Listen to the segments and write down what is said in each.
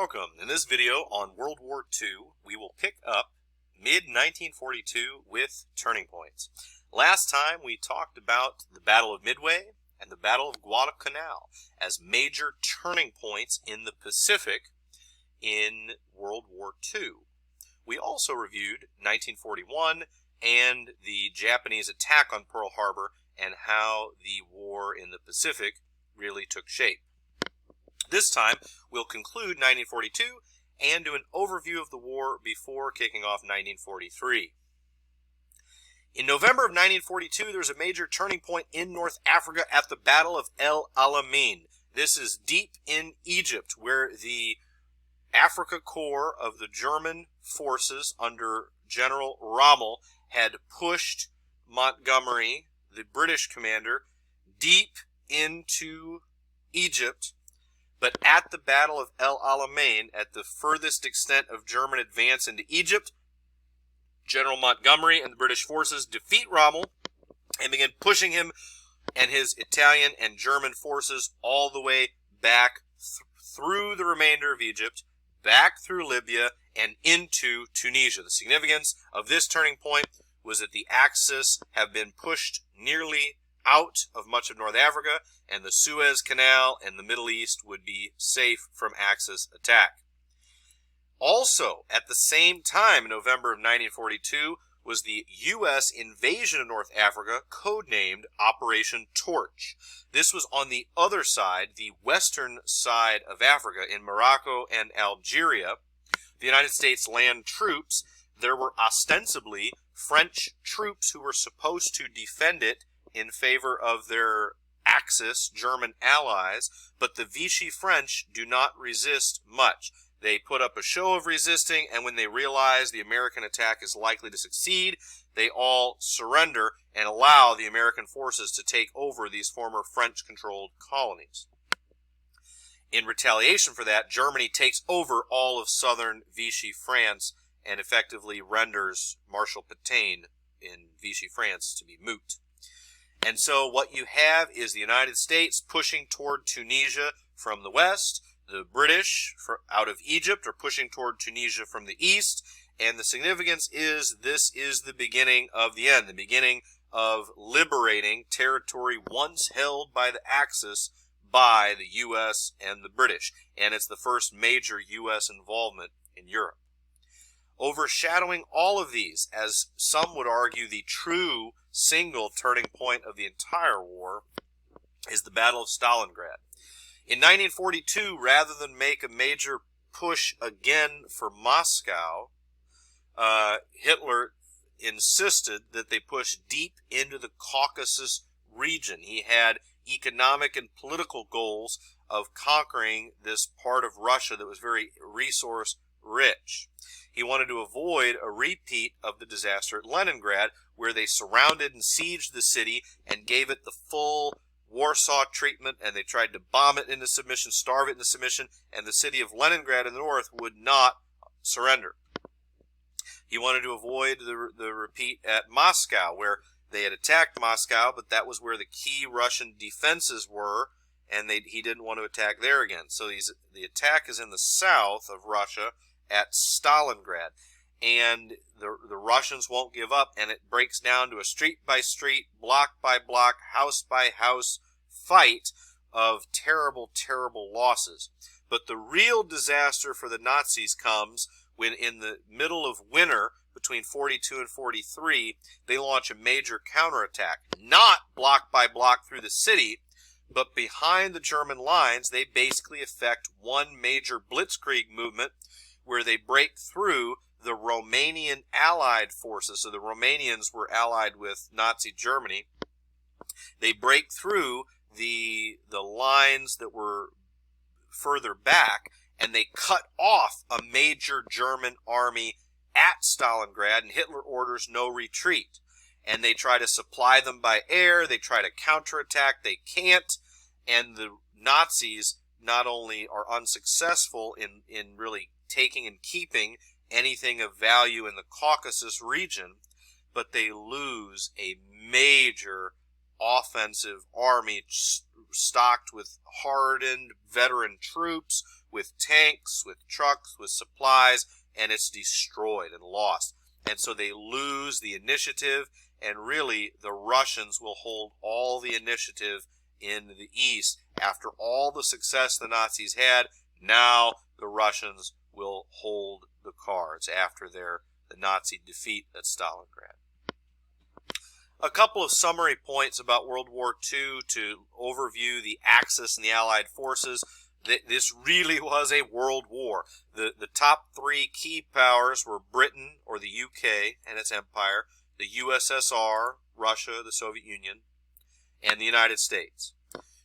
Welcome. In this video on World War II, we will pick up mid-1942 with turning points. Last time we talked about the Battle of Midway and the Battle of Guadalcanal as major turning points in the Pacific in World War II. We also reviewed 1941 and the Japanese attack on Pearl Harbor and how the war in the Pacific really took shape. This time, we'll conclude 1942 and do an overview of the war before kicking off 1943. In November of 1942, there's a major turning point in North Africa at the Battle of El Alamein. This is deep in Egypt, where the Africa Corps of the German forces under General Rommel had pushed Montgomery, the British commander, deep into Egypt. But at the Battle of El Alamein, at the furthest extent of German advance into Egypt, General Montgomery and the British forces defeat Rommel and begin pushing him and his Italian and German forces all the way back through the remainder of Egypt, back through Libya, and into Tunisia. The significance of this turning point was that the Axis have been pushed nearly out of much of North Africa, and the Suez Canal and the Middle East would be safe from Axis attack. Also, at the same time in November of 1942, was the U.S. invasion of North Africa, codenamed Operation Torch. This was on the other side, the western side of Africa, in Morocco and Algeria. The United States land troops, there were ostensibly French troops who were supposed to defend it in favor of their Axis German allies, but the Vichy French do not resist much. They put up a show of resisting, and when they realize the American attack is likely to succeed, they all surrender and allow the American forces to take over these former French-controlled colonies. In retaliation for that, Germany takes over all of southern Vichy France and effectively renders Marshal Pétain in Vichy France to be moot. And so what you have is the United States pushing toward Tunisia from the west. The British out of Egypt are pushing toward Tunisia from the east. And the significance is this is the beginning of the end, the beginning of liberating territory once held by the Axis by the U.S. and the British. And it's the first major U.S. involvement in Europe. Overshadowing all of these, as some would argue the true single turning point of the entire war, is the Battle of Stalingrad. In 1942, rather than make a major push again for Moscow, Hitler insisted that they push deep into the Caucasus region. He had economic and political goals of conquering this part of Russia that was very resource rich. He wanted to avoid a repeat of the disaster at Leningrad, where they surrounded and sieged the city and gave it the full Warsaw treatment, and they tried to bomb it into submission, starve it into submission, and the city of Leningrad in the north would not surrender. He wanted to avoid the repeat at Moscow, where they had attacked Moscow, but that was where the key Russian defenses were, and he didn't want to attack there again. So the attack is in the south of Russia at Stalingrad, and the Russians won't give up, and it breaks down to a street-by-street, block-by-block, house-by-house fight of terrible, terrible losses. But the real disaster for the Nazis comes when, in the middle of winter, between 42 and 43, they launch a major counterattack, not block-by-block through the city, but behind the German lines. They basically effect one major blitzkrieg movement where they break through the Romanian allied forces. So the Romanians were allied with Nazi Germany. They break through the lines that were further back, and they cut off a major German army at Stalingrad, and Hitler orders no retreat. And they try to supply them by air, they try to counterattack, they can't, and the Nazis not only are unsuccessful in really taking and keeping anything of value in the Caucasus region, but they lose a major offensive army stocked with hardened veteran troops, with tanks, with trucks, with supplies, and it's destroyed and lost. And so they lose the initiative, and really the Russians will hold all the initiative in the east. After all the success the Nazis had, now the Russians will hold the cards after the Nazi defeat at Stalingrad. A couple of summary points about World War II to overview the Axis and the Allied forces. This really was a world war. The top three key powers were Britain, or the UK and its empire, the USSR, Russia, the Soviet Union, and the United States.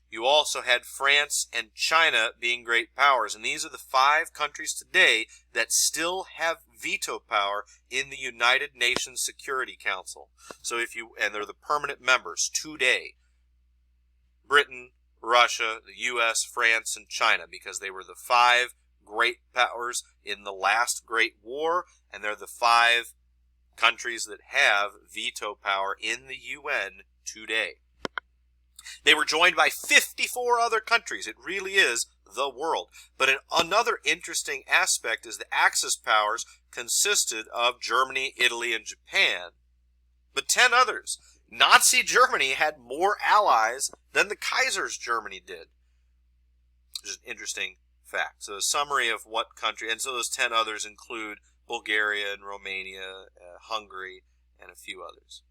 You also had France and China being great powers, and these are the 5 countries today that still have veto power in the United Nations Security Council. So and they're the permanent members today. Britain, Russia, the US, France, and China, because they were the 5 great powers in the last Great War, and they're the 5 countries that have veto power in the UN today. They were joined by 54 other countries. It really is the world. But another interesting aspect is the Axis powers consisted of Germany, Italy, and Japan, but 10 others. Nazi Germany had more allies than the Kaiser's Germany did. Just an interesting fact. So a summary of what country, and so those 10 others include Bulgaria and Romania, Hungary, and a few others.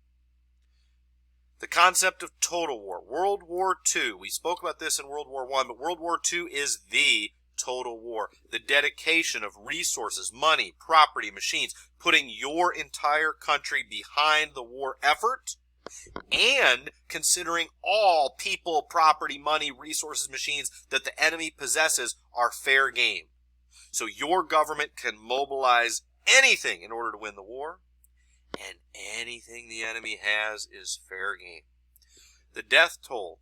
The concept of total war. World War II. We spoke about this in World War I, but World War II is the total war. The dedication of resources, money, property, machines, putting your entire country behind the war effort, and considering all people, property, money, resources, machines that the enemy possesses are fair game. So your government can mobilize anything in order to win the war, and anything the enemy has is fair game. The death toll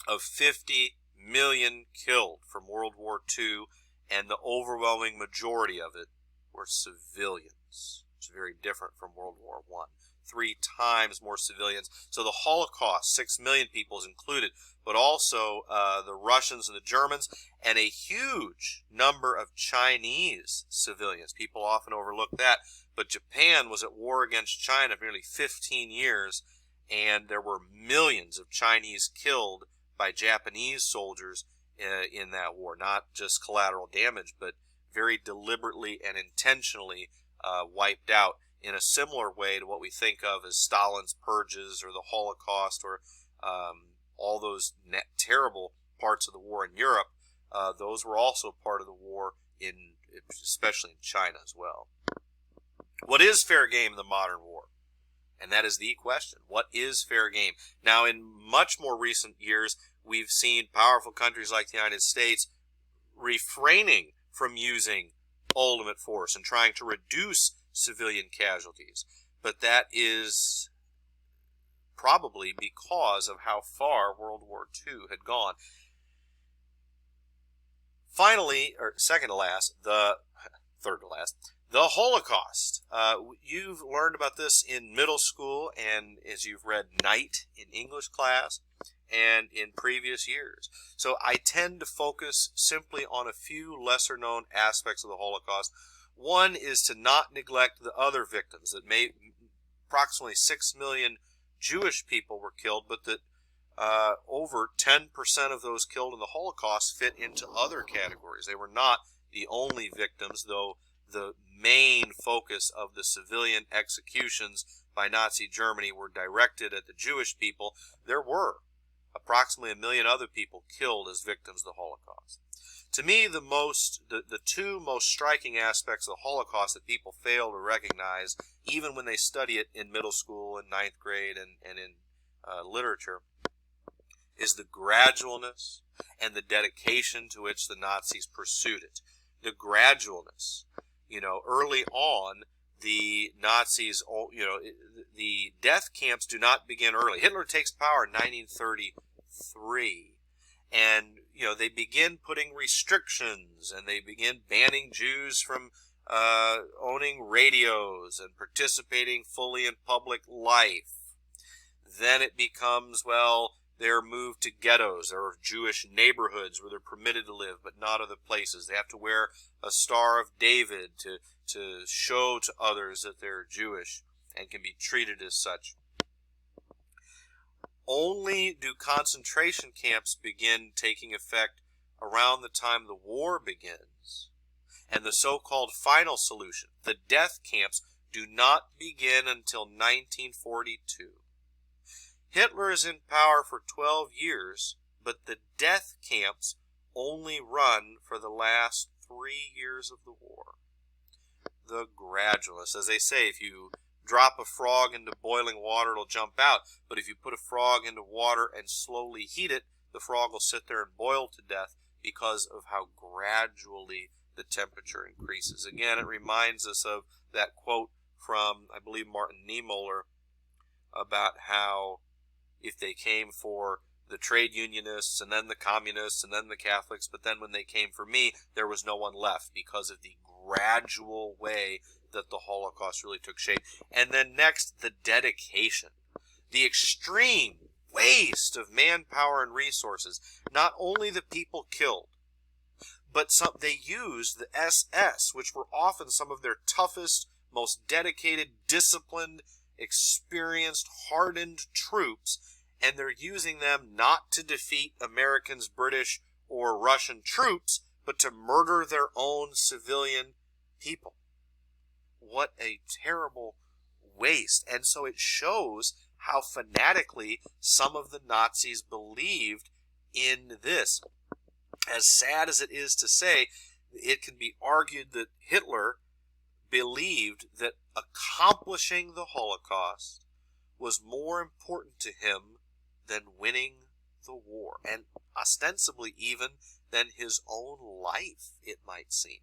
of 50 million killed from World War II, and the overwhelming majority of it were civilians. It's very different from World War I. 3 times more civilians. So the Holocaust, 6 million people is included, but also the Russians and the Germans, and a huge number of Chinese civilians. People often overlook that, but Japan was at war against China for nearly 15 years, and there were millions of Chinese killed by Japanese soldiers in that war. Not just collateral damage, but very deliberately and intentionally wiped out, in a similar way to what we think of as Stalin's purges or the Holocaust, or all those terrible parts of the war in Europe. Those were also part of the war, especially in China as well. What is fair game in the modern war? And that is the question. What is fair game? Now, in much more recent years, we've seen powerful countries like the United States refraining from using ultimate force and trying to reduce civilian casualties. But that is probably because of how far World War II had gone. Finally, or second to last, third to last, the Holocaust. You've learned about this in middle school, and as you've read Night in English class, and in previous years. So I tend to focus simply on a few lesser known aspects of the Holocaust. One is to not neglect the other victims. That approximately 6 million Jewish people were killed, but that over 10% of those killed in the Holocaust fit into other categories. They were not the only victims, though the main focus of the civilian executions by Nazi Germany were directed at the Jewish people. There were approximately 1 million other people killed as victims of the Holocaust. To me, the two most striking aspects of the Holocaust that people fail to recognize, even when they study it in middle school and 9th grade and in literature, is the gradualness and the dedication to which the Nazis pursued it. The gradualness. Early on, the Nazis, the death camps do not begin early. Hitler takes power in 1933, and they begin putting restrictions, and they begin banning Jews from owning radios and participating fully in public life. Then it becomes, they're moved to ghettos or Jewish neighborhoods where they're permitted to live, but not other places. They have to wear a Star of David to show to others that they're Jewish and can be treated as such. Only do concentration camps begin taking effect around the time the war begins. And the so-called final solution, the death camps, do not begin until 1942. Hitler is in power for 12 years, but the death camps only run for the last 3 years of the war. The gradualists, as they say, if you drop a frog into boiling water, it'll jump out. But if you put a frog into water and slowly heat it, the frog will sit there and boil to death because of how gradually the temperature increases. Again, it reminds us of that quote from, I believe, Martin Niemöller about how if they came for the trade unionists and then the communists and then the Catholics, but then when they came for me, there was no one left because of the gradual way that the Holocaust really took shape. And then next, the dedication, the extreme waste of manpower and resources. Not only the people killed, but they used the SS, which were often some of their toughest, most dedicated, disciplined, experienced, hardened troops, and they're using them not to defeat Americans, British, or Russian troops, but to murder their own civilian people. What a terrible waste. And so it shows how fanatically some of the Nazis believed in this. As sad as it is to say, it can be argued that Hitler believed that accomplishing the Holocaust was more important to him than winning the war, and ostensibly even than his own life, it might seem.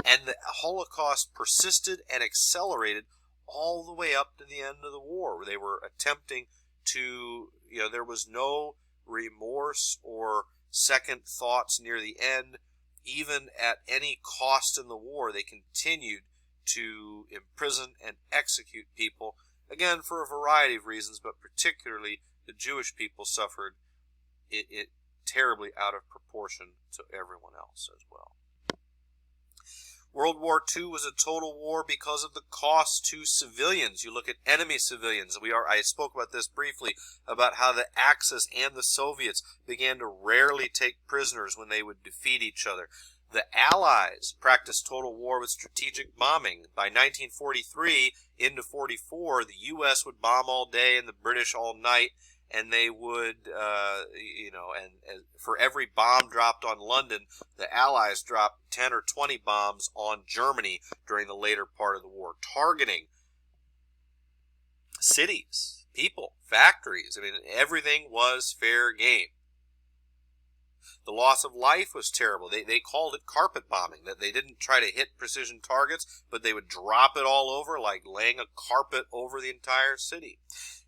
And the Holocaust persisted and accelerated all the way up to the end of the war, where they were attempting to, there was no remorse or second thoughts near the end. Even at any cost in the war, they continued to imprison and execute people, again, for a variety of reasons, but particularly the Jewish people suffered it terribly out of proportion to everyone else as well. World War II was a total war because of the cost to civilians. You look at enemy civilians. I spoke about this briefly, about how the Axis and the Soviets began to rarely take prisoners when they would defeat each other. The Allies practiced total war with strategic bombing. By 1943 into 44, the U.S. would bomb all day and the British all night, and they would, and for every bomb dropped on London, the Allies dropped 10 or 20 bombs on Germany during the later part of the war, targeting cities, people, factories. Everything was fair game. The loss of life was terrible. They called it carpet bombing, that they didn't try to hit precision targets, but they would drop it all over, like laying a carpet over the entire city.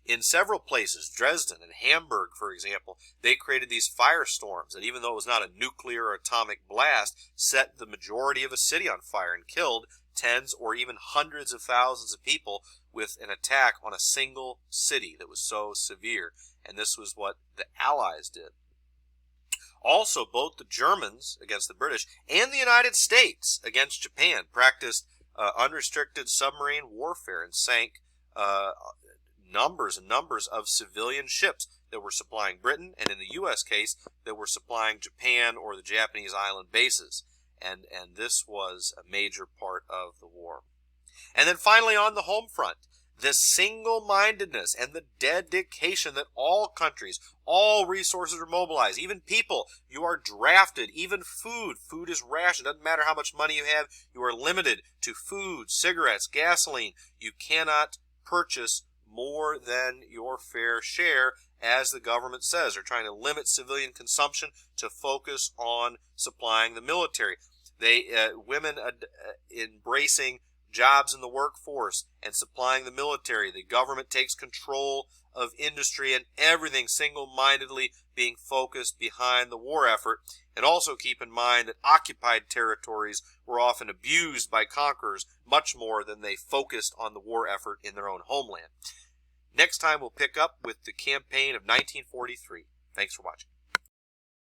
In several places, Dresden and Hamburg, for example, they created these firestorms that, even though it was not a nuclear or atomic blast, set the majority of a city on fire and killed tens or even hundreds of thousands of people with an attack on a single city that was so severe. And this was what the Allies did. Also, both the Germans against the British and the United States against Japan practiced unrestricted submarine warfare and sank numbers and numbers of civilian ships that were supplying Britain, and in the U.S. case, that were supplying Japan or the Japanese island bases. And this was a major part of the war. And then finally, on the home front, the single-mindedness and the dedication that all countries, all resources are mobilized, even people, you are drafted, even food. Food is rationed. It doesn't matter how much money you have, you are limited to food, cigarettes, gasoline. You cannot purchase more than your fair share, as the government says. They're trying to limit civilian consumption to focus on supplying the military. Women embracing jobs in the workforce and supplying the military. The government takes control of industry, and everything single-mindedly being focused behind the war effort. And also keep in mind that occupied territories were often abused by conquerors much more than they focused on the war effort in their own homeland. Next time we'll pick up with the campaign of 1943. Thanks for watching.